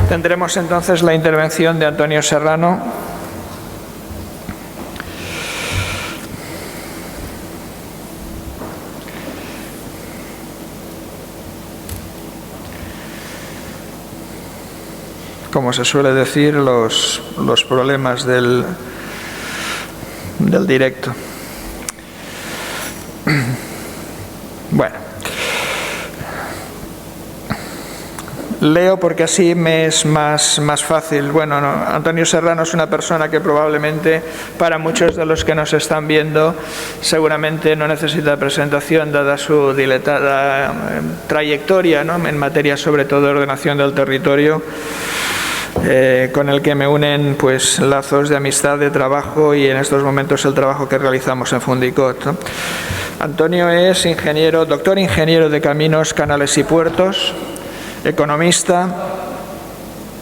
Tendremos entonces la intervención de Antonio Serrano. Como se suele decir, los problemas del directo. Bueno. Leo porque así me es más fácil. Bueno, Antonio Serrano es una persona que probablemente para muchos de los que nos están viendo seguramente no necesita presentación dada su dilatada trayectoria, ¿no?, en materia sobre todo de ordenación del territorio, con el que me unen pues lazos de amistad, de trabajo y en estos momentos el trabajo que realizamos en Fundicot, ¿no? Antonio es doctor ingeniero de Caminos, Canales y Puertos, economista,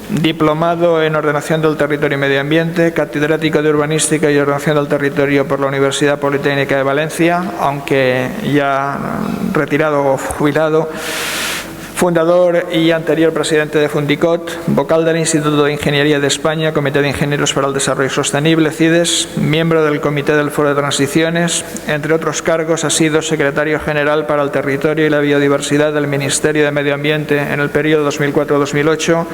diplomado en Ordenación del Territorio y Medio Ambiente, catedrático de Urbanística y Ordenación del Territorio por la Universidad Politécnica de Valencia, aunque ya retirado o jubilado, fundador y anterior presidente de Fundicot, vocal del Instituto de Ingeniería de España, Comité de Ingenieros para el Desarrollo Sostenible, CIDES, miembro del Comité del Foro de Transiciones. Entre otros cargos ha sido secretario general para el Territorio y la Biodiversidad del Ministerio de Medio Ambiente en el periodo 2004-2008,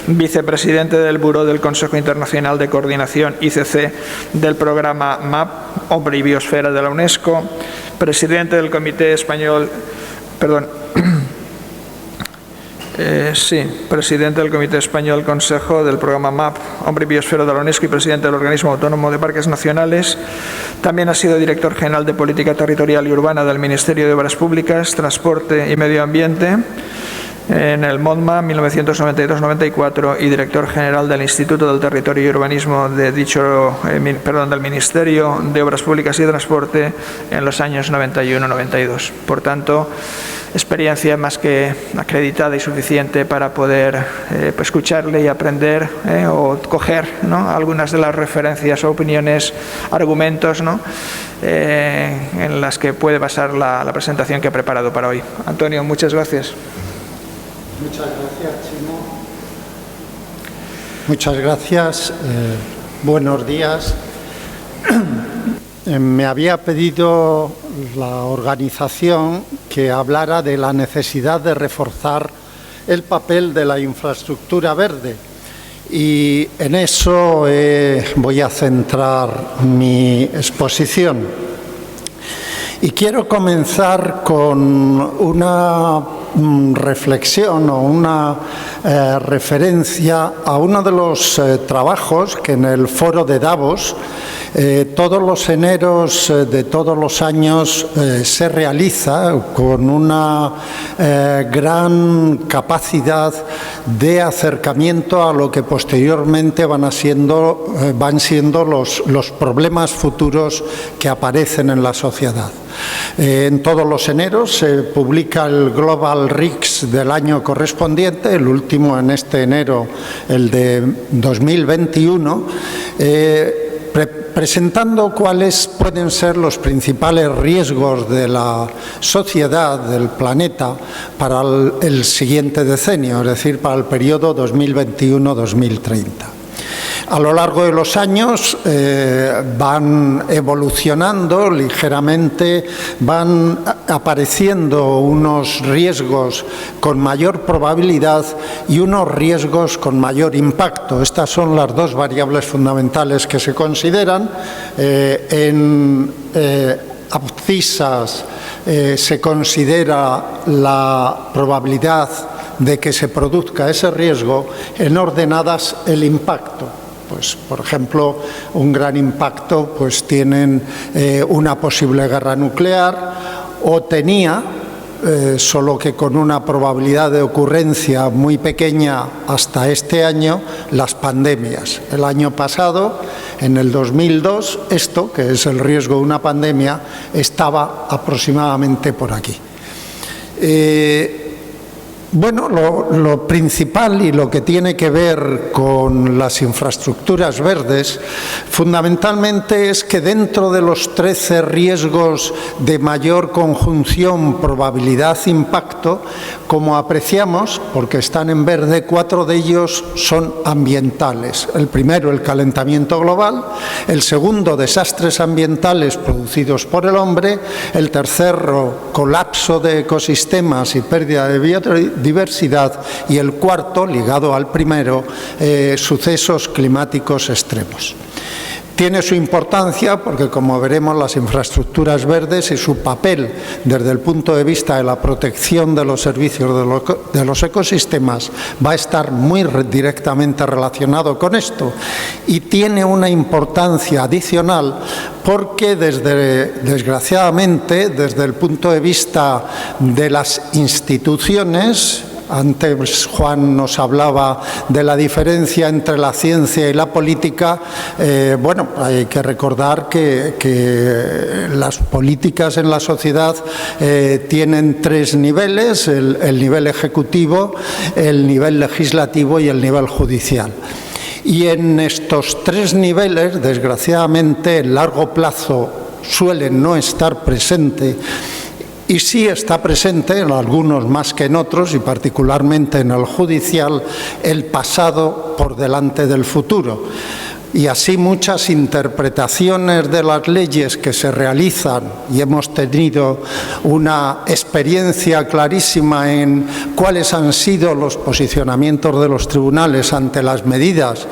vicepresidente del Buró del Consejo Internacional de Coordinación, ICC, del programa MAP, Hombre y Biosfera de la UNESCO, presidente del Comité Español, presidente del Comité Español Consejo del programa MAP, Hombre y Biosfera de la UNESCO y presidente del Organismo Autónomo de Parques Nacionales. También ha sido director general de Política Territorial y Urbana del Ministerio de Obras Públicas, Transporte y Medio Ambiente en el MODMA 1992-94 y director general del Instituto del Territorio y Urbanismo del Ministerio de Obras Públicas y Transporte en los años 91-92. Por tanto, experiencia más que acreditada y suficiente para poder escucharle y aprender o coger, ¿no?, algunas de las referencias, opiniones, argumentos, ¿no?, en las que puede basar la presentación que he preparado para hoy. Antonio, muchas gracias. Muchas gracias, Chimo. Muchas gracias. Buenos días. Me había pedido la organización que hablara de la necesidad de reforzar el papel de la infraestructura verde y en eso voy a centrar mi exposición. Y quiero comenzar con una reflexión o una referencia a uno de los trabajos que en el foro de Davos todos los eneros de todos los años se realiza con una gran capacidad de acercamiento a lo que posteriormente van siendo los problemas futuros que aparecen en la sociedad. En todos los eneros se publica el Global RICS del año correspondiente, el último en este enero, el de 2021, presentando cuáles pueden ser los principales riesgos de la sociedad, del planeta, para el siguiente decenio, es decir, para el periodo 2021-2030. A lo largo de los años van evolucionando ligeramente, van apareciendo unos riesgos con mayor probabilidad y unos riesgos con mayor impacto. Estas son las dos variables fundamentales que se consideran. En abscisas se considera la probabilidad de que se produzca ese riesgo, en ordenadas el impacto. Pues, por ejemplo, un gran impacto pues tienen una posible guerra nuclear o tenía, solo que con una probabilidad de ocurrencia muy pequeña hasta este año, las pandemias. El año pasado, en el 2002, esto, que es el riesgo de una pandemia, estaba aproximadamente por aquí. Bueno, lo principal y lo que tiene que ver con las infraestructuras verdes, fundamentalmente es que dentro de los 13 riesgos de mayor conjunción, probabilidad, impacto, como apreciamos, porque están en verde, 4 de ellos son ambientales. El primero, el calentamiento global; el segundo, desastres ambientales producidos por el hombre; el tercero, colapso de ecosistemas y pérdida de biodiversidad; y el cuarto, ligado al primero, sucesos climáticos extremos. Tiene su importancia porque, como veremos, las infraestructuras verdes y su papel desde el punto de vista de la protección de los servicios de los ecosistemas va a estar muy directamente relacionado con esto. Y tiene una importancia adicional porque, desgraciadamente, desde el punto de vista de las instituciones, antes Juan nos hablaba de la diferencia entre la ciencia y la política. Bueno, hay que recordar que las políticas en la sociedad tienen 3 niveles: el nivel ejecutivo, el nivel legislativo y el nivel judicial. Y en estos 3 niveles, desgraciadamente, en largo plazo suelen no estar presentes. Y sí está presente, en algunos más que en otros, y particularmente en el judicial, el pasado por delante del futuro. Y así muchas interpretaciones de las leyes que se realizan, y hemos tenido una experiencia clarísima en cuáles han sido los posicionamientos de los tribunales ante las medidas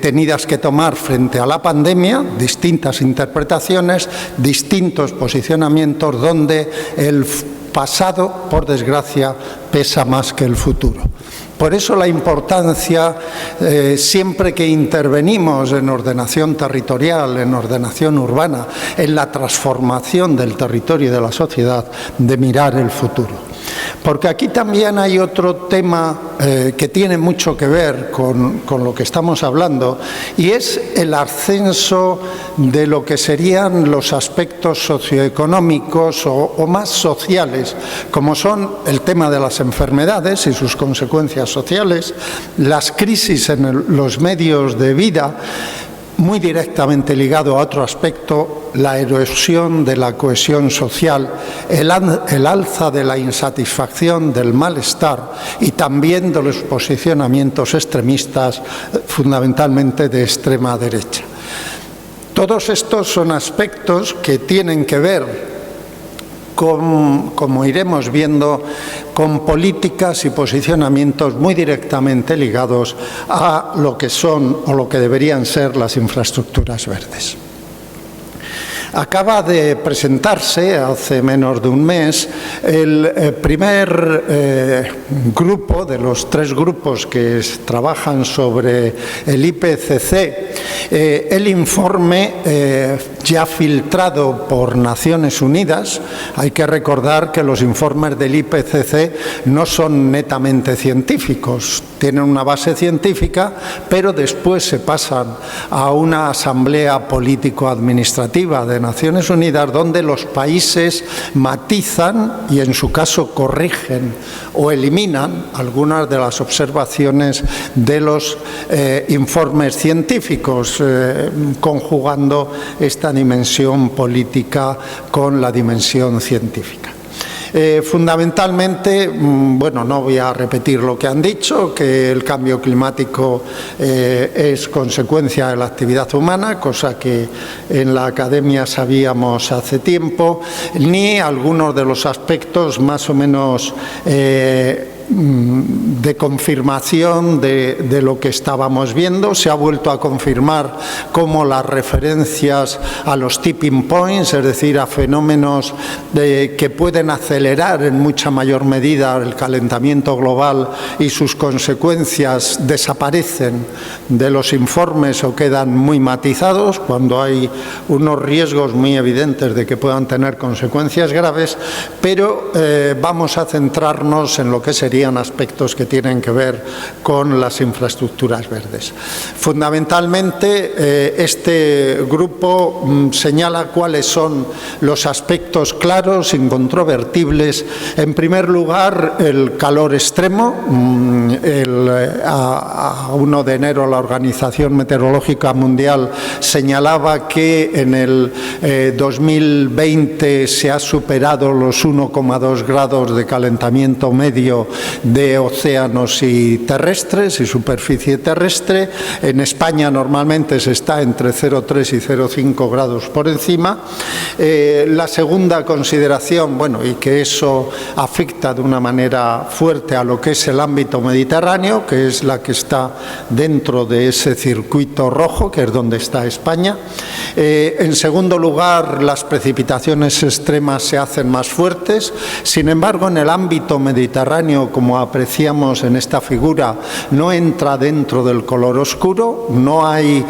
tenidas que tomar frente a la pandemia, distintas interpretaciones, distintos posicionamientos, donde el pasado, por desgracia, pesa más que el futuro. Por eso la importancia, siempre que intervenimos en ordenación territorial, en ordenación urbana, en la transformación del territorio y de la sociedad, de mirar el futuro. Porque aquí también hay otro tema que tiene mucho que ver con lo que estamos hablando, y es el ascenso de lo que serían los aspectos socioeconómicos o más sociales, como son el tema de las enfermedades y sus consecuencias sociales, las crisis en los medios de vida, muy directamente ligado a otro aspecto, la erosión de la cohesión social, el alza de la insatisfacción, del malestar y también de los posicionamientos extremistas, fundamentalmente de extrema derecha. Todos estos son aspectos que tienen que ver, como iremos viendo, con políticas y posicionamientos muy directamente ligados a lo que son o lo que deberían ser las infraestructuras verdes. Acaba de presentarse hace menos de un mes el primer grupo de los 3 grupos que trabajan sobre el IPCC, el informe ya filtrado por Naciones Unidas. Hay que recordar que los informes del IPCC no son netamente científicos, tienen una base científica, pero después se pasan a una asamblea político-administrativa de Naciones Unidas, donde los países matizan y, en su caso, corrigen o eliminan algunas de las observaciones de los informes científicos, conjugando esta dimensión política con la dimensión científica. Fundamentalmente, bueno, no voy a repetir lo que han dicho, que el cambio climático es consecuencia de la actividad humana, cosa que en la academia sabíamos hace tiempo, ni algunos de los aspectos más o menos de confirmación de lo que estábamos viendo. Se ha vuelto a confirmar cómo las referencias a los tipping points, es decir, a fenómenos que pueden acelerar en mucha mayor medida el calentamiento global y sus consecuencias, desaparecen de los informes o quedan muy matizados, cuando hay unos riesgos muy evidentes de que puedan tener consecuencias graves. Pero vamos a centrarnos en lo que sería serían aspectos que tienen que ver con las infraestructuras verdes. Fundamentalmente, este grupo señala cuáles son los aspectos claros, incontrovertibles. En primer lugar, el calor extremo. A 1 de enero la Organización Meteorológica Mundial señalaba que en el 2020 se ha superado los 1,2 grados de calentamiento medio de océanos y terrestres y superficie terrestre. En España normalmente se está entre 0,3 y 0,5 grados por encima. La segunda consideración, bueno, y que eso afecta de una manera fuerte a lo que es el ámbito mediterráneo, que es la que está dentro de ese circuito rojo, que es donde está España. En segundo lugar, las precipitaciones extremas se hacen más fuertes. Sin embargo, en el ámbito mediterráneo, como apreciamos en esta figura, no entra dentro del color oscuro, no hay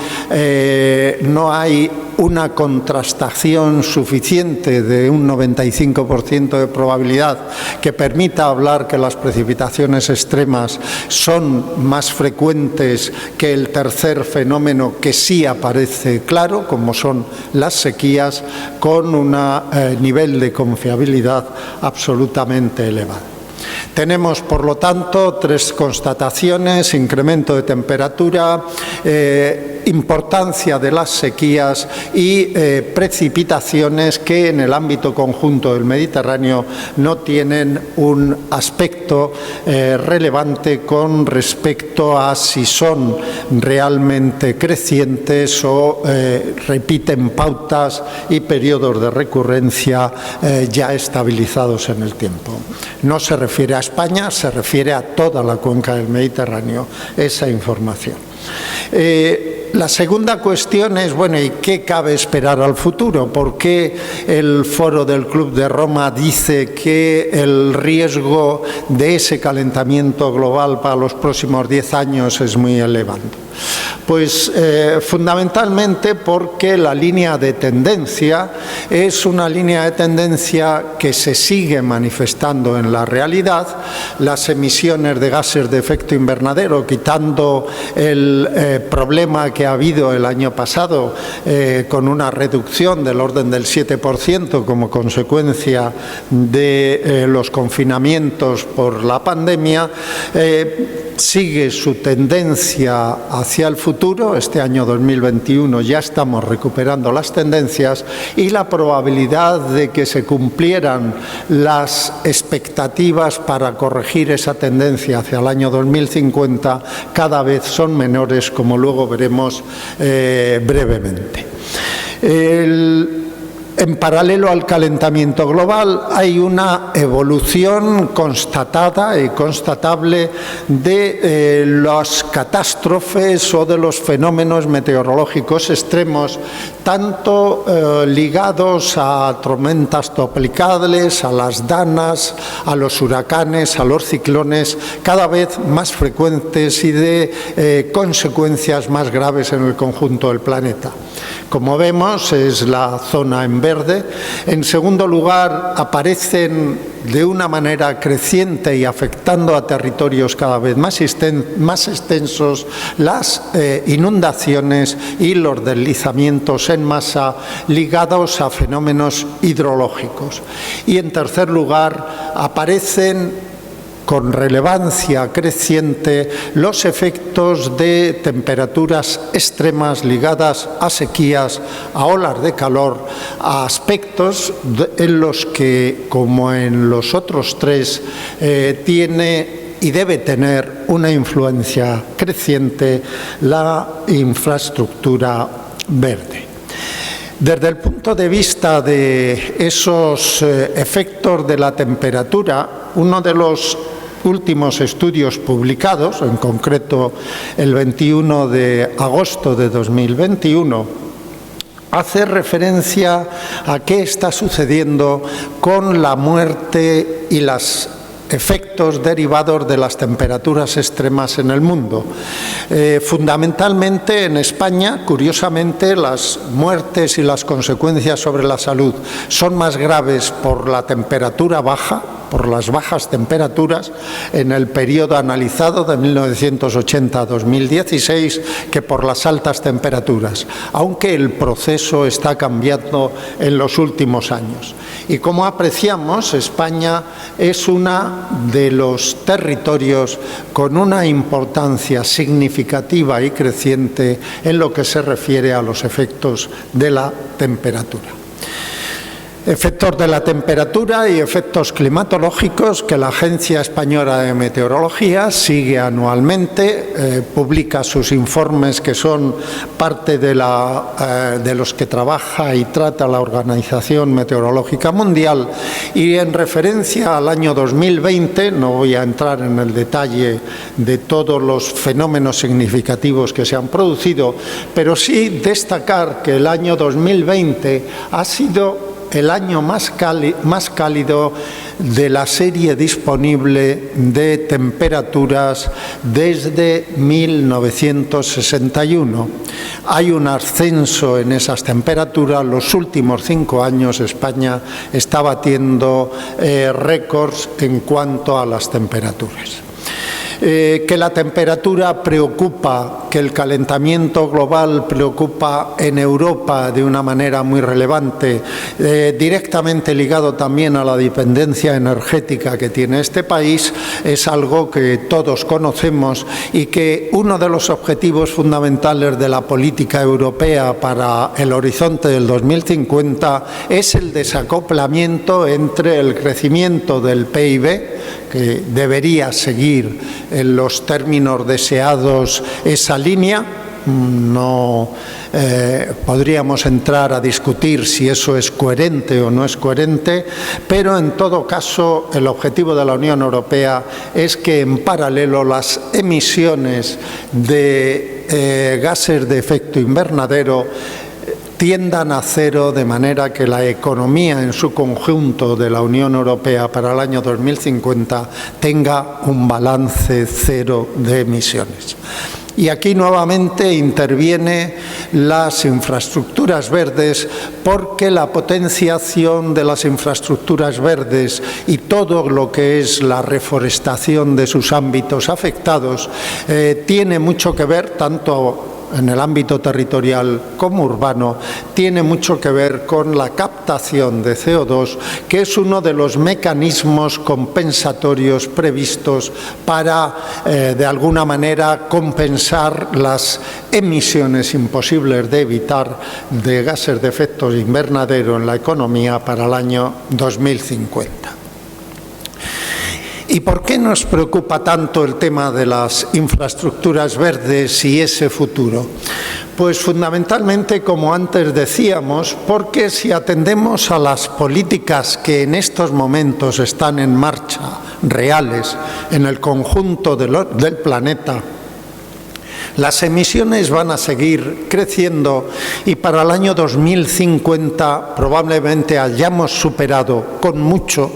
una contrastación suficiente de un 95% de probabilidad que permita hablar que las precipitaciones extremas son más frecuentes que el tercer fenómeno que sí aparece claro, como son las sequías, con un nivel de confiabilidad absolutamente elevado. Tenemos, por lo tanto, 3 constataciones: incremento de temperatura, importancia de las sequías y precipitaciones que en el ámbito conjunto del Mediterráneo no tienen un aspecto relevante con respecto a si son realmente crecientes o repiten pautas y periodos de recurrencia ya estabilizados en el tiempo. No se refiere a España, se refiere a toda la cuenca del Mediterráneo esa información. La segunda cuestión es, bueno, ¿y qué cabe esperar al futuro? ¿Por qué el Foro del Club de Roma dice que el riesgo de ese calentamiento global para los próximos 10 años es muy elevado? Pues fundamentalmente porque la línea de tendencia es una línea de tendencia que se sigue manifestando en la realidad. Las emisiones de gases de efecto invernadero, quitando el problema que ha habido el año pasado con una reducción del orden del 7% como consecuencia de los confinamientos por la pandemia, sigue su tendencia hacia el futuro. Este año 2021 ya estamos recuperando las tendencias y la probabilidad de que se cumplieran las expectativas para corregir esa tendencia hacia el año 2050 cada vez son menores, como luego veremos brevemente. En paralelo al calentamiento global hay una evolución constatada y constatable de las catástrofes o de los fenómenos meteorológicos extremos, tanto ligados a tormentas tropicales, a las danas, a los huracanes, a los ciclones, cada vez más frecuentes y de consecuencias más graves en el conjunto del planeta. Como vemos, es la zona en verde. En segundo lugar, aparecen de una manera creciente y afectando a territorios cada vez más extensos las inundaciones y los deslizamientos en masa ligados a fenómenos hidrológicos. Y en tercer lugar, aparecen con relevancia creciente los efectos de temperaturas extremas ligadas a sequías, a olas de calor, a aspectos en los que, como en los otros 3, tiene y debe tener una influencia creciente la infraestructura verde. Desde el punto de vista de esos efectos de la temperatura, uno de los últimos estudios publicados, en concreto el 21 de agosto de 2021, hace referencia a qué está sucediendo con la muerte y los efectos derivados de las temperaturas extremas en el mundo. Fundamentalmente en España, curiosamente, las muertes y las consecuencias sobre la salud son más graves por la temperatura baja, por las bajas temperaturas en el periodo analizado de 1980 a 2016 que por las altas temperaturas, aunque el proceso está cambiando en los últimos años. Y como apreciamos, España es uno de los territorios con una importancia significativa y creciente en lo que se refiere a los efectos de la temperatura. Efectos de la temperatura y efectos climatológicos que la Agencia Española de Meteorología sigue anualmente, publica sus informes que son parte de los que trabaja y trata la Organización Meteorológica Mundial, y en referencia al año 2020, no voy a entrar en el detalle de todos los fenómenos significativos que se han producido, pero sí destacar que el año 2020 ha sido el año más cálido de la serie disponible de temperaturas desde 1961. Hay un ascenso en esas temperaturas. Los últimos 5 años España está batiendo récords en cuanto a las temperaturas. Que la temperatura preocupa, que el calentamiento global preocupa en Europa de una manera muy relevante, directamente ligado también a la dependencia energética que tiene este país, es algo que todos conocemos, y que uno de los objetivos fundamentales de la política europea para el horizonte del 2050 es el desacoplamiento entre el crecimiento del PIB, que debería seguir en los términos deseados esa línea. No podríamos entrar a discutir si eso es coherente o no es coherente, pero en todo caso el objetivo de la Unión Europea es que en paralelo las emisiones de gases de efecto invernadero tiendan a cero, de manera que la economía en su conjunto de la Unión Europea para el año 2050 tenga un balance cero de emisiones. Y aquí nuevamente interviene las infraestructuras verdes, porque la potenciación de las infraestructuras verdes y todo lo que es la reforestación de sus ámbitos afectados tiene mucho que ver, tanto en el ámbito territorial como urbano, tiene mucho que ver con la captación de CO2, que es uno de los mecanismos compensatorios previstos para, de alguna manera, compensar las emisiones imposibles de evitar de gases de efecto invernadero en la economía para el año 2050. ¿Y por qué nos preocupa tanto el tema de las infraestructuras verdes y ese futuro? Pues fundamentalmente, como antes decíamos, porque si atendemos a las políticas que en estos momentos están en marcha, reales, en el conjunto del planeta, las emisiones van a seguir creciendo, y para el año 2050 probablemente hayamos superado con mucho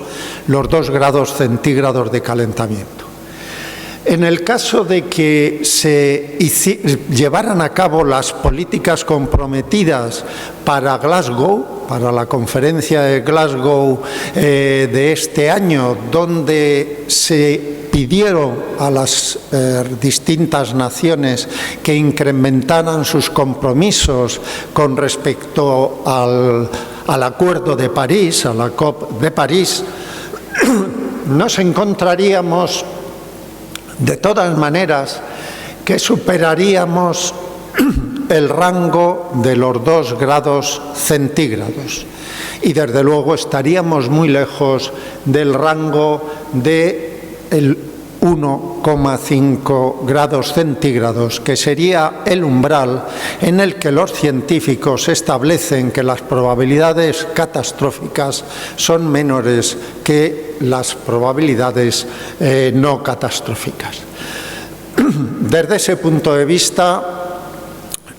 los 2 grados centígrados de calentamiento. En el caso de que se llevaran a cabo las políticas comprometidas para Glasgow, para la conferencia de Glasgow de este año, donde se pidieron a las distintas naciones que incrementaran sus compromisos con respecto al Acuerdo de París, a la COP de París, nos encontraríamos de todas maneras que superaríamos el rango de los 2 grados centígrados, y desde luego estaríamos muy lejos del rango del 1,5 grados centígrados, que sería el umbral en el que los científicos establecen que las probabilidades catastróficas son menores que las probabilidades no catastróficas. Desde ese punto de vista,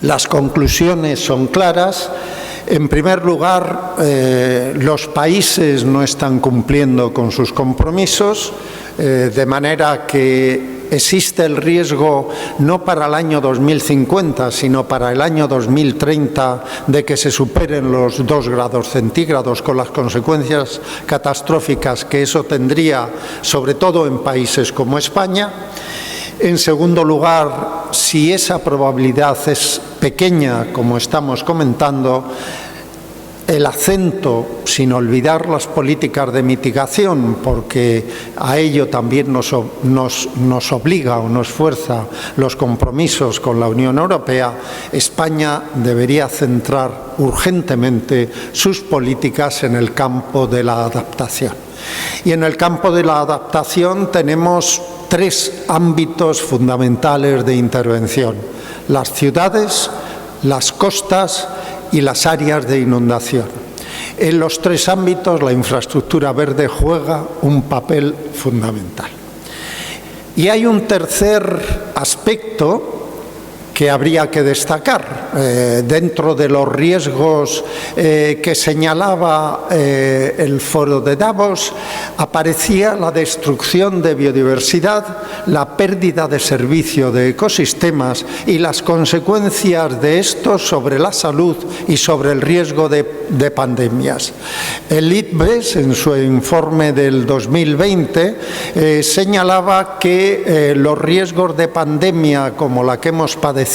las conclusiones son claras. En primer lugar, los países no están cumpliendo con sus compromisos, de manera que existe el riesgo no para el año 2050, sino para el año 2030 de que se superen los 2 grados centígrados, con las consecuencias catastróficas que eso tendría, sobre todo en países como España. En segundo lugar, si esa probabilidad es pequeña, como estamos comentando, el acento, sin olvidar las políticas de mitigación, porque a ello también nos obliga o nos fuerza los compromisos con la Unión Europea, España debería centrar urgentemente sus políticas en el campo de la adaptación. Y en el campo de la adaptación tenemos 3 ámbitos fundamentales de intervención: las ciudades, las costas y las áreas de inundación. En los 3 ámbitos la infraestructura verde juega un papel fundamental. Y hay un tercer aspecto que habría que destacar. Dentro de los riesgos que señalaba el foro de Davos, aparecía la destrucción de biodiversidad, la pérdida de servicio de ecosistemas y las consecuencias de esto sobre la salud y sobre el riesgo de pandemias. El IPBES, en su informe del 2020, señalaba que los riesgos de pandemia como la que hemos padecido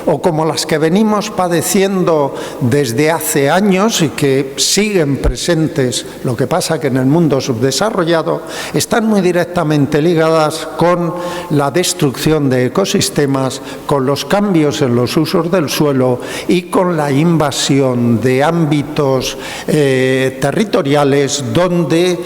o como las que venimos padeciendo desde hace años y que siguen presentes, lo que pasa que en el mundo subdesarrollado, están muy directamente ligadas con la destrucción de ecosistemas, con los cambios en los usos del suelo y con la invasión de ámbitos territoriales donde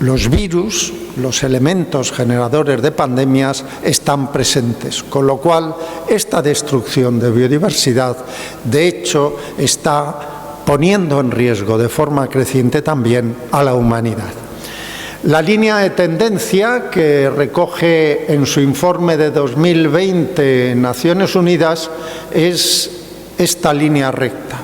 los virus, los elementos generadores de pandemias están presentes, con lo cual esta destrucción de biodiversidad, de hecho, está poniendo en riesgo de forma creciente también a la humanidad. La línea de tendencia que recoge en su informe de 2020 Naciones Unidas es esta línea recta.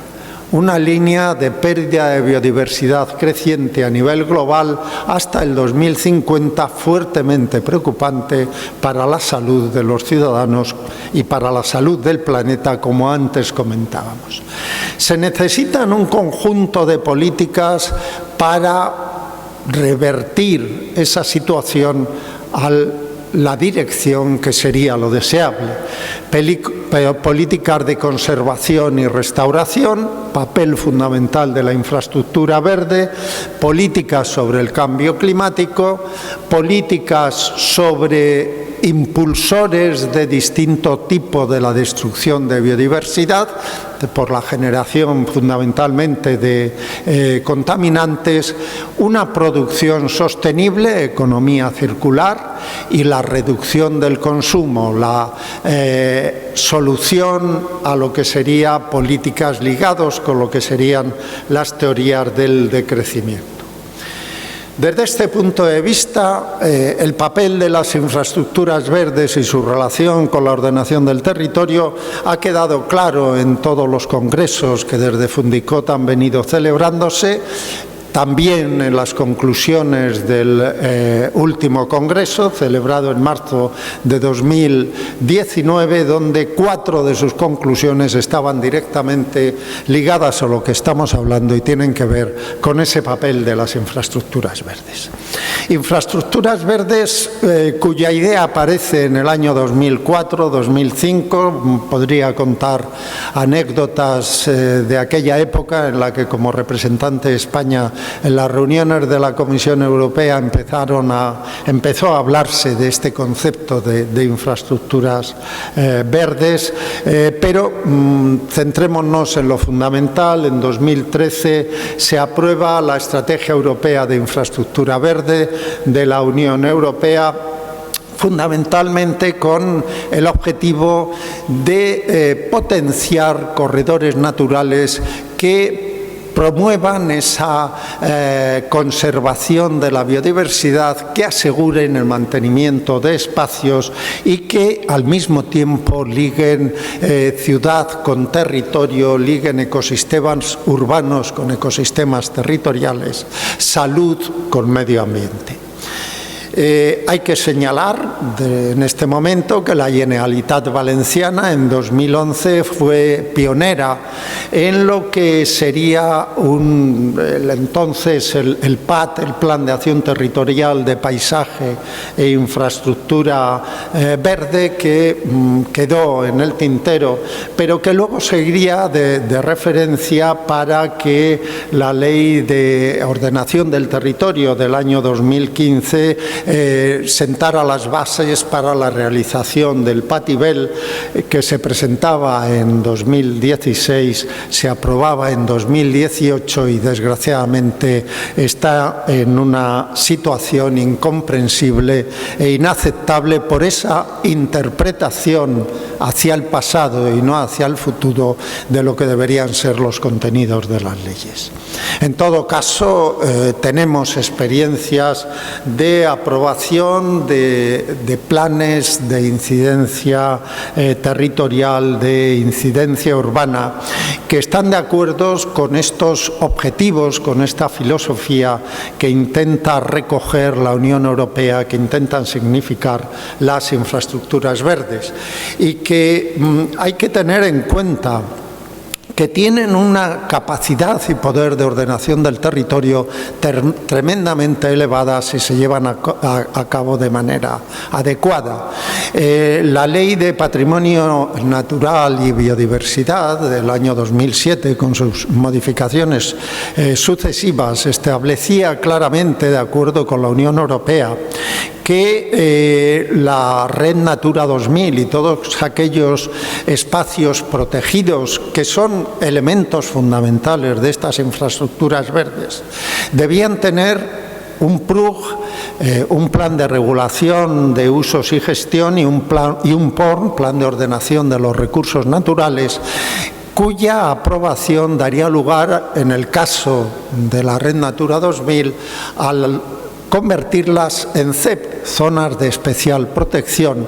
Una línea de pérdida de biodiversidad creciente a nivel global hasta el 2050, fuertemente preocupante para la salud de los ciudadanos y para la salud del planeta, como antes comentábamos. Se necesitan un conjunto de políticas para revertir esa situación a la dirección que sería lo deseable. Políticas de conservación y restauración, papel fundamental de la infraestructura verde, políticas sobre el cambio climático, políticas sobre impulsores de distinto tipo de la destrucción de biodiversidad, por la generación fundamentalmente de contaminantes, una producción sostenible, economía circular y la reducción del consumo, la solución a lo que serían políticas ligadas con lo que serían las teorías del decrecimiento. Desde este punto de vista, el papel de las infraestructuras verdes y su relación con la ordenación del territorio ha quedado claro en todos los congresos que desde Fundicot han venido celebrándose, también en las conclusiones del último congreso, celebrado en marzo de 2019, donde 4 de sus conclusiones estaban directamente ligadas a lo que estamos hablando y tienen que ver con ese papel de las infraestructuras verdes. Infraestructuras verdes cuya idea aparece en el año 2004-2005, podría contar anécdotas de aquella época en la que como representante de España en las reuniones de la Comisión Europea empezó a hablarse de este concepto de infraestructuras verdes, pero centrémonos en lo fundamental. En 2013 se aprueba la Estrategia Europea de Infraestructura Verde de la Unión Europea, fundamentalmente con el objetivo de potenciar corredores naturales que promuevan esa conservación de la biodiversidad, que aseguren el mantenimiento de espacios y que al mismo tiempo liguen ciudad con territorio, liguen ecosistemas urbanos con ecosistemas territoriales, salud con medio ambiente. Hay que señalar en este momento que la Generalitat Valenciana en 2011 fue pionera en lo que sería entonces el PAT, el Plan de Acción Territorial de Paisaje e Infraestructura Verde, que quedó en el tintero, pero que luego seguiría de referencia para que la Ley de Ordenación del Territorio del año 2015 sentara las bases para la realización del PATIBEL, que se presentaba en 2016, se aprobaba en 2018 y desgraciadamente está en una situación incomprensible e inaceptable por esa interpretación hacia el pasado y no hacia el futuro de lo que deberían ser los contenidos de las leyes. En todo caso, tenemos experiencias de aprobación de planes de incidencia territorial, de incidencia urbana, que están de acuerdo con estos objetivos, con esta filosofía que intenta recoger la Unión Europea, que intentan significar las infraestructuras verdes, y que hay que tener en cuenta que tienen una capacidad y poder de ordenación del territorio tremendamente elevada si se llevan a cabo de manera adecuada. La Ley de Patrimonio Natural y Biodiversidad del año 2007, con sus modificaciones sucesivas, establecía claramente, de acuerdo con la Unión Europea, que la Red Natura 2000 y todos aquellos espacios protegidos que son elementos fundamentales de estas infraestructuras verdes debían tener un PRUG, un plan de regulación de usos y gestión y un PORN, plan de ordenación de los recursos naturales, cuya aprobación daría lugar, en el caso de la Red Natura 2000, al convertirlas en ZEP, zonas de especial protección,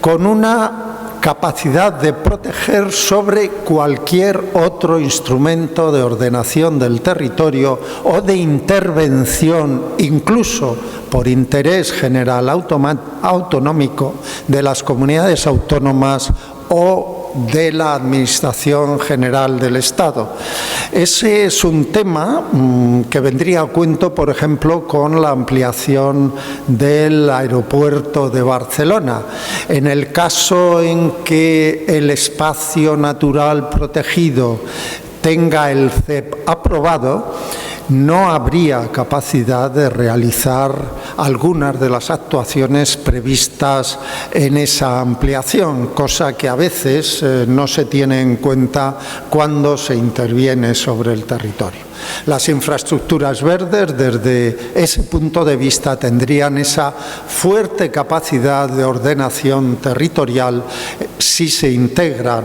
con una capacidad de proteger sobre cualquier otro instrumento de ordenación del territorio o de intervención, incluso por interés general autonómico de las comunidades autónomas o de la Administración General del Estado. Ese es un tema que vendría a cuento, por ejemplo, con la ampliación del aeropuerto de Barcelona. En el caso en que el espacio natural protegido tenga el CEP aprobado, no habría capacidad de realizar algunas de las actuaciones previstas en esa ampliación, cosa que a veces no se tiene en cuenta cuando se interviene sobre el territorio. Las infraestructuras verdes, desde ese punto de vista, tendrían esa fuerte capacidad de ordenación territorial si se integran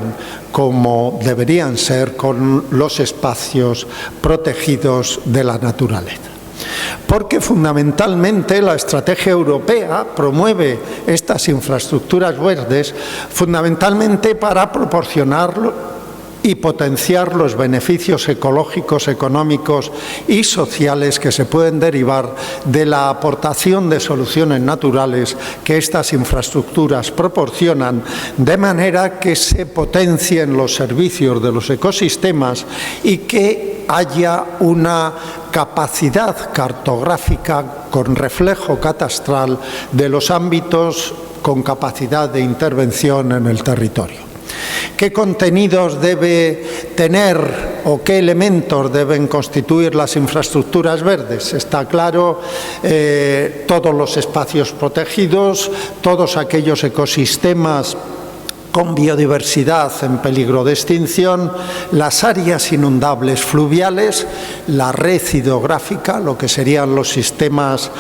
como deberían ser con los espacios protegidos de la naturaleza. Porque fundamentalmente la estrategia europea promueve estas infraestructuras verdes fundamentalmente para proporcionar y potenciar los beneficios ecológicos, económicos y sociales que se pueden derivar de la aportación de soluciones naturales que estas infraestructuras proporcionan, de manera que se potencien los servicios de los ecosistemas y que haya una capacidad cartográfica con reflejo catastral de los ámbitos con capacidad de intervención en el territorio. ¿Qué contenidos debe tener o qué elementos deben constituir las infraestructuras verdes? Está claro, todos los espacios protegidos, todos aquellos ecosistemas con biodiversidad en peligro de extinción, las áreas inundables fluviales, la red hidrográfica, lo que serían los sistemas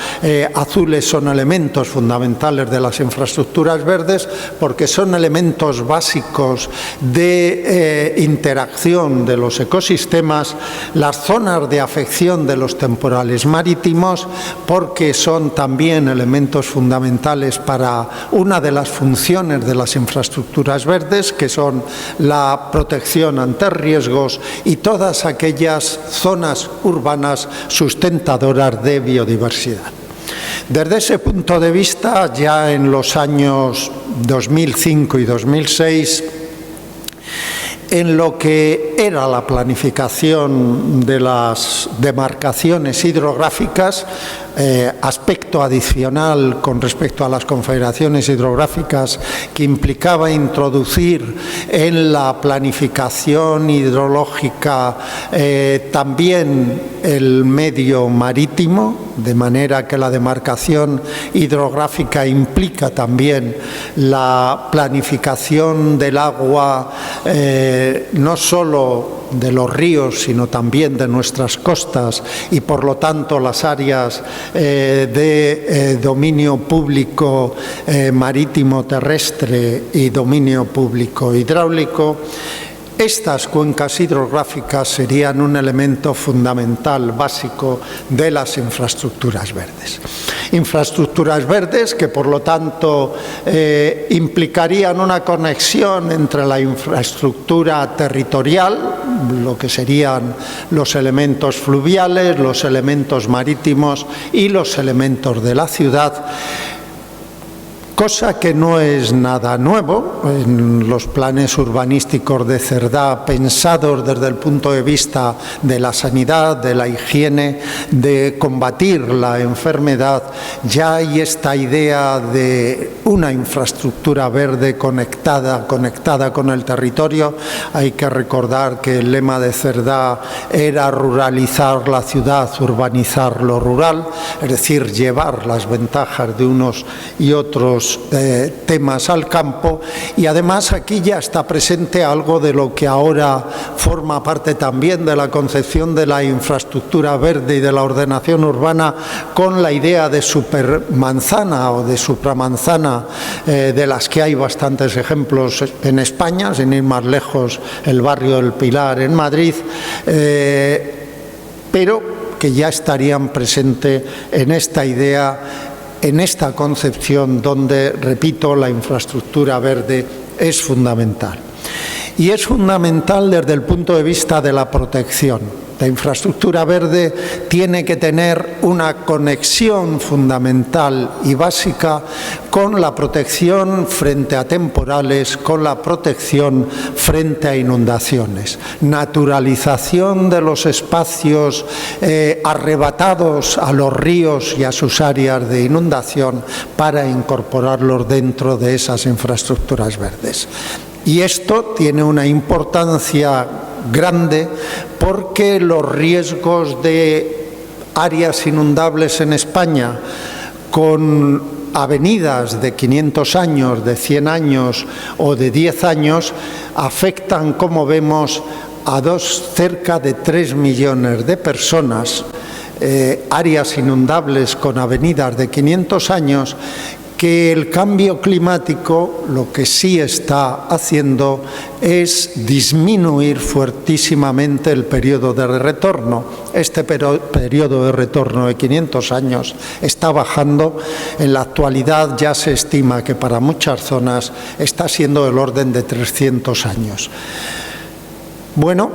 azules, son elementos fundamentales de las infraestructuras verdes porque son elementos básicos de interacción de los ecosistemas, las zonas de afección de los temporales marítimos porque son también elementos fundamentales para una de las funciones de las infraestructuras verdes, que son la protección ante riesgos y todas aquellas zonas urbanas sustentadoras de biodiversidad. Desde ese punto de vista, ya en los años 2005 y 2006, en lo que era la planificación de las demarcaciones hidrográficas, aspecto adicional con respecto a las confederaciones hidrográficas que implicaba introducir en la planificación hidrológica también el medio marítimo, de manera que la demarcación hidrográfica implica también la planificación del agua, no solo de los ríos, sino también de nuestras costas y, por lo tanto, las áreas de dominio público marítimo terrestre y dominio público hidráulico. Estas cuencas hidrográficas serían un elemento fundamental, básico, de las infraestructuras verdes. Infraestructuras verdes que, por lo tanto, implicarían una conexión entre la infraestructura territorial, lo que serían los elementos fluviales, los elementos marítimos y los elementos de la ciudad, cosa que no es nada nuevo. En los planes urbanísticos de Cerdá, pensados desde el punto de vista de la sanidad, de la higiene, de combatir la enfermedad, ya hay esta idea de una infraestructura verde conectada con el territorio. Hay que recordar que el lema de Cerdá era ruralizar la ciudad, urbanizar lo rural, es decir, llevar las ventajas de unos y otros temas al campo. Y además aquí ya está presente algo de lo que ahora forma parte también de la concepción de la infraestructura verde y de la ordenación urbana, con la idea de supermanzana o de supramanzana, de las que hay bastantes ejemplos en España, sin ir más lejos, el barrio del Pilar en Madrid, pero que ya estarían presentes en esta idea, en esta concepción donde, repito, la infraestructura verde es fundamental. Y es fundamental desde el punto de vista de la protección. La infraestructura verde tiene que tener una conexión fundamental y básica con la protección frente a temporales, con la protección frente a inundaciones. Naturalización de los espacios arrebatados a los ríos y a sus áreas de inundación para incorporarlos dentro de esas infraestructuras verdes. Y esto tiene una importancia grande porque los riesgos de áreas inundables en España, con avenidas de 500 años, de 100 años o de 10 años, afectan, como vemos, a cerca de 3 millones de personas, áreas inundables con avenidas de 500 años, que el cambio climático lo que sí está haciendo es disminuir fuertísimamente el periodo de retorno. Este periodo de retorno de 500 años está bajando. En la actualidad ya se estima que para muchas zonas está siendo del orden de 300 años. Bueno,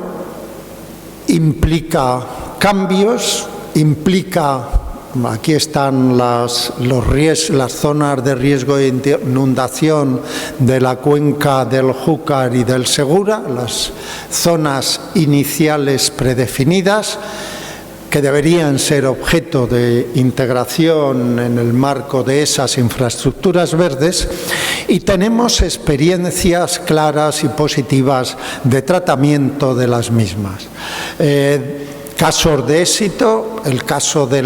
implica cambios, implica... Aquí están las zonas de riesgo de inundación de la cuenca del Júcar y del Segura, las zonas iniciales predefinidas, que deberían ser objeto de integración en el marco de esas infraestructuras verdes, y tenemos experiencias claras y positivas de tratamiento de las mismas. Casos de éxito, el caso de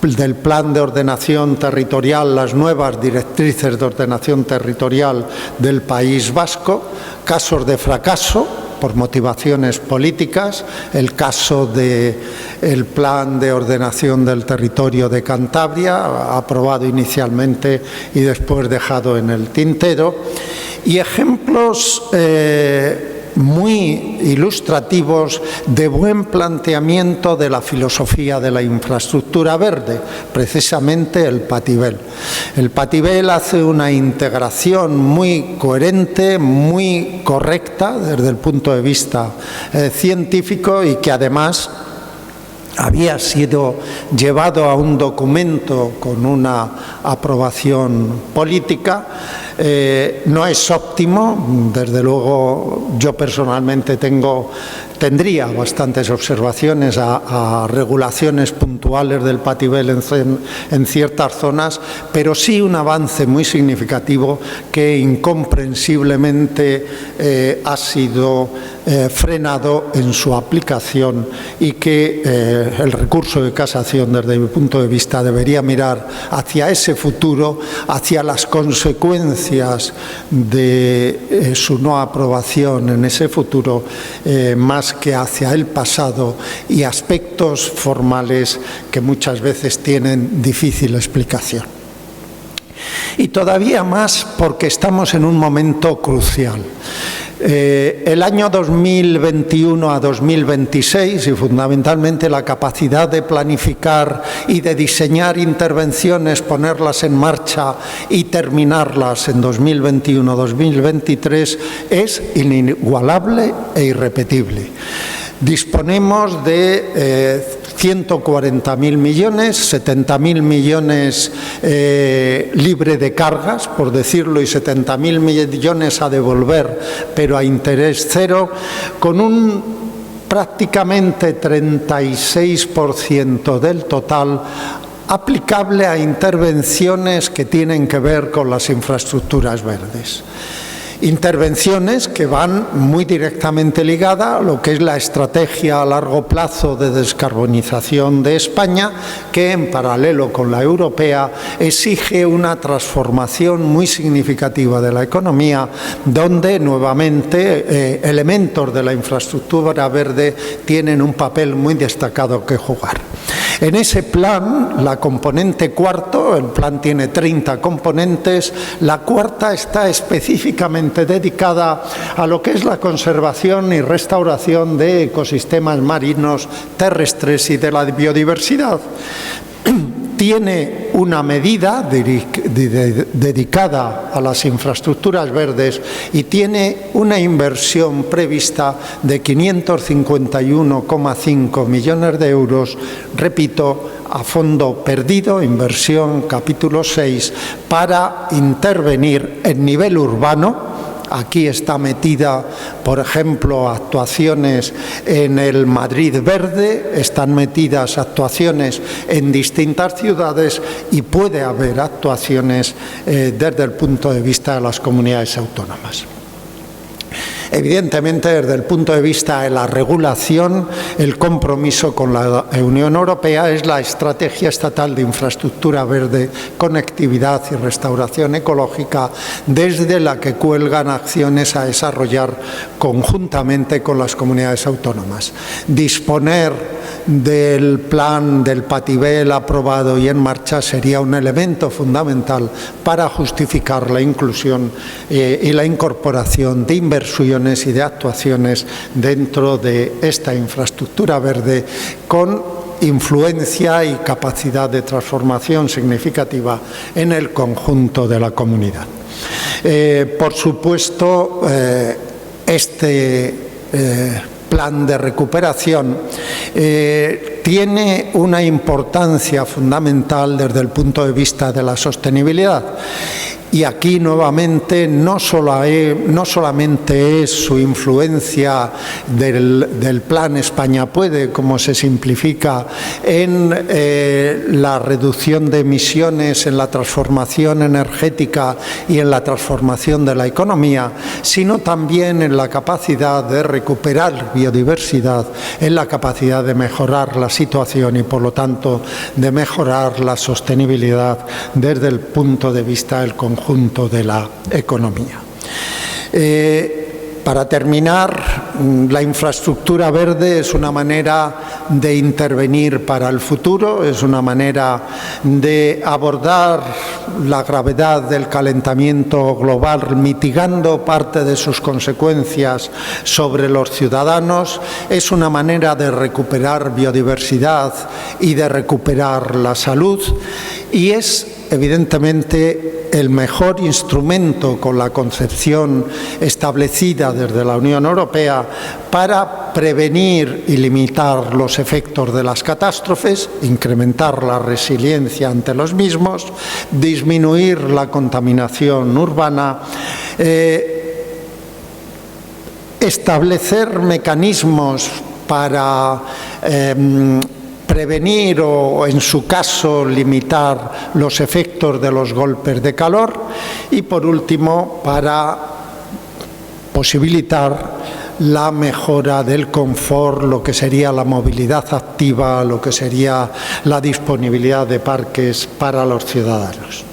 del Plan de Ordenación Territorial, las nuevas directrices de ordenación territorial del País Vasco; casos de fracaso por motivaciones políticas, el caso del Plan de Ordenación del Territorio de Cantabria, aprobado inicialmente y después dejado en el tintero, y ejemplos muy ilustrativos de buen planteamiento de la filosofía de la infraestructura verde, precisamente el Patibel. El Patibel hace una integración muy coherente, muy correcta desde el punto de vista científico, y que además había sido llevado a un documento con una aprobación política. No es óptimo, desde luego yo personalmente tendría bastantes observaciones a regulaciones puntuales del pativel en ciertas zonas, pero sí un avance muy significativo que incomprensiblemente ha sido frenado en su aplicación y que el recurso de casación, desde mi punto de vista, debería mirar hacia ese futuro, hacia las consecuencias de su no aprobación en ese futuro, más que hacia el pasado y aspectos formales que muchas veces tienen difícil explicación. Y todavía más porque estamos en un momento crucial. El año 2021 a 2026 y fundamentalmente la capacidad de planificar y de diseñar intervenciones, ponerlas en marcha y terminarlas en 2021-2023 es inigualable e irrepetible. Disponemos de 140.000 millones, 70.000 millones libre de cargas, por decirlo, y 70.000 millones a devolver, pero a interés cero, con un prácticamente 36% del total aplicable a intervenciones que tienen que ver con las infraestructuras verdes. Intervenciones que van muy directamente ligadas a lo que es la estrategia a largo plazo de descarbonización de España, que en paralelo con la europea exige una transformación muy significativa de la economía, donde nuevamente elementos de la infraestructura verde tienen un papel muy destacado que jugar. En ese plan, la componente cuarto, el plan tiene 30 componentes, la cuarta está específicamente dedicada a lo que es la conservación y restauración de ecosistemas marinos, terrestres y de la biodiversidad. Tiene una medida dedicada a las infraestructuras verdes y tiene una inversión prevista de 551,5 millones de euros, repito, a fondo perdido, inversión capítulo 6, para intervenir en nivel urbano. Aquí está metida, por ejemplo, actuaciones en el Madrid Verde, están metidas actuaciones en distintas ciudades y puede haber actuaciones desde el punto de vista de las comunidades autónomas. Evidentemente, desde el punto de vista de la regulación, el compromiso con la Unión Europea es la Estrategia Estatal de Infraestructura Verde, Conectividad y Restauración Ecológica, desde la que cuelgan acciones a desarrollar conjuntamente con las comunidades autónomas. Disponer del plan del Pativel aprobado y en marcha sería un elemento fundamental para justificar la inclusión y la incorporación de inversiones y de actuaciones dentro de esta infraestructura verde con influencia y capacidad de transformación significativa en el conjunto de la comunidad. Por supuesto, este plan de recuperación tiene una importancia fundamental desde el punto de vista de la sostenibilidad. Y aquí nuevamente no solamente es su influencia del Plan España Puede, como se simplifica, en la reducción de emisiones, en la transformación energética y en la transformación de la economía, sino también en la capacidad de recuperar biodiversidad, en la capacidad de mejorar la situación y, por lo tanto, de mejorar la sostenibilidad desde el punto de vista del conjunto de la economía. Para terminar, la infraestructura verde es una manera de intervenir para el futuro, es una manera de abordar la gravedad del calentamiento global, mitigando parte de sus consecuencias sobre los ciudadanos, es una manera de recuperar biodiversidad y de recuperar la salud, y es evidentemente, el mejor instrumento con la concepción establecida desde la Unión Europea para prevenir y limitar los efectos de las catástrofes, incrementar la resiliencia ante los mismos, disminuir la contaminación urbana, establecer mecanismos para prevenir o, en su caso, limitar los efectos de los golpes de calor y, por último, para posibilitar la mejora del confort, lo que sería la movilidad activa, lo que sería la disponibilidad de parques para los ciudadanos.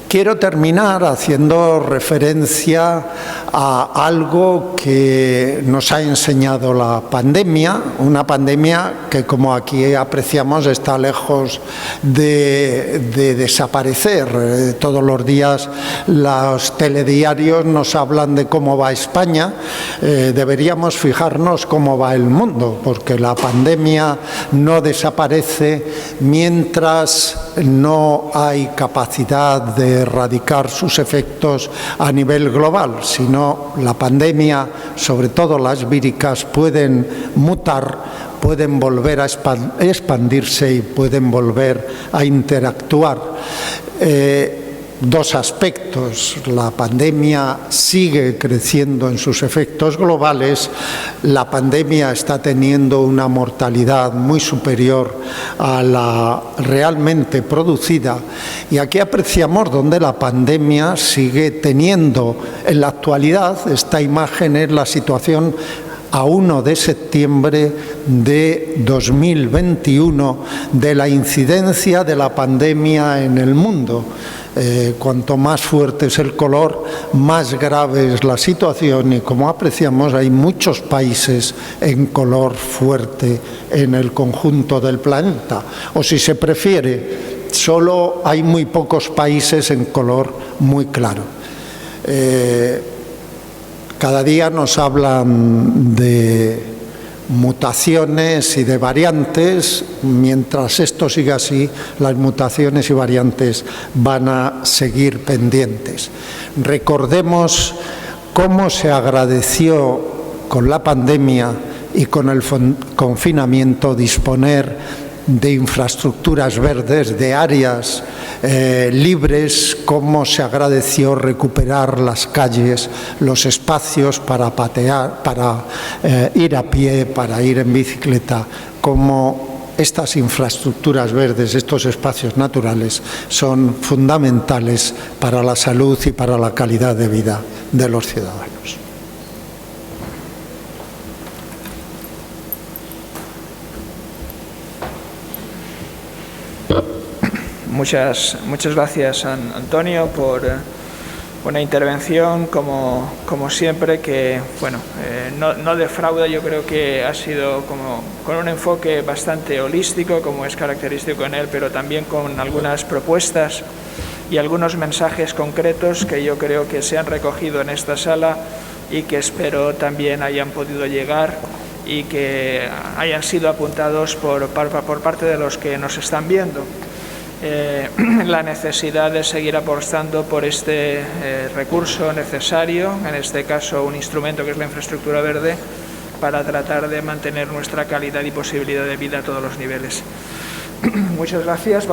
Quiero terminar haciendo referencia a algo que nos ha enseñado la pandemia, una pandemia que, como aquí apreciamos, está lejos de desaparecer. Todos los días los telediarios nos hablan de cómo va España. Deberíamos fijarnos cómo va el mundo, porque la pandemia no desaparece mientras no hay capacidad de erradicar sus efectos a nivel global, sino la pandemia, sobre todo las víricas, pueden mutar, pueden volver a expandirse y pueden volver a interactuar. Dos aspectos: la pandemia sigue creciendo en sus efectos globales, la pandemia está teniendo una mortalidad muy superior a la realmente producida, y aquí apreciamos donde la pandemia sigue teniendo en la actualidad. Esta imagen es la situación a 1 de septiembre de 2021 de la incidencia de la pandemia en el mundo. Cuanto más fuerte es el color, más grave es la situación, y como apreciamos hay muchos países en color fuerte en el conjunto del planeta, o si se prefiere, solo hay muy pocos países en color muy claro. Cada día nos hablan de mutaciones y de variantes. Mientras esto siga así, las mutaciones y variantes van a seguir pendientes. Recordemos cómo se agradeció con la pandemia y con el confinamiento disponer de infraestructuras verdes, de áreas libres, cómo se agradeció recuperar las calles, los espacios para patear, para ir a pie, para ir en bicicleta, cómo estas infraestructuras verdes, estos espacios naturales, son fundamentales para la salud y para la calidad de vida de los ciudadanos. Muchas gracias, Antonio, por una intervención como siempre que no defrauda. Yo creo que ha sido con un enfoque bastante holístico, como es característico en él, pero también con algunas propuestas y algunos mensajes concretos que yo creo que se han recogido en esta sala y que espero también hayan podido llegar y que hayan sido apuntados por parte de los que nos están viendo. La necesidad de seguir apostando por este recurso necesario, en este caso un instrumento que es la infraestructura verde, para tratar de mantener nuestra calidad y posibilidad de vida a todos los niveles. Muchas gracias.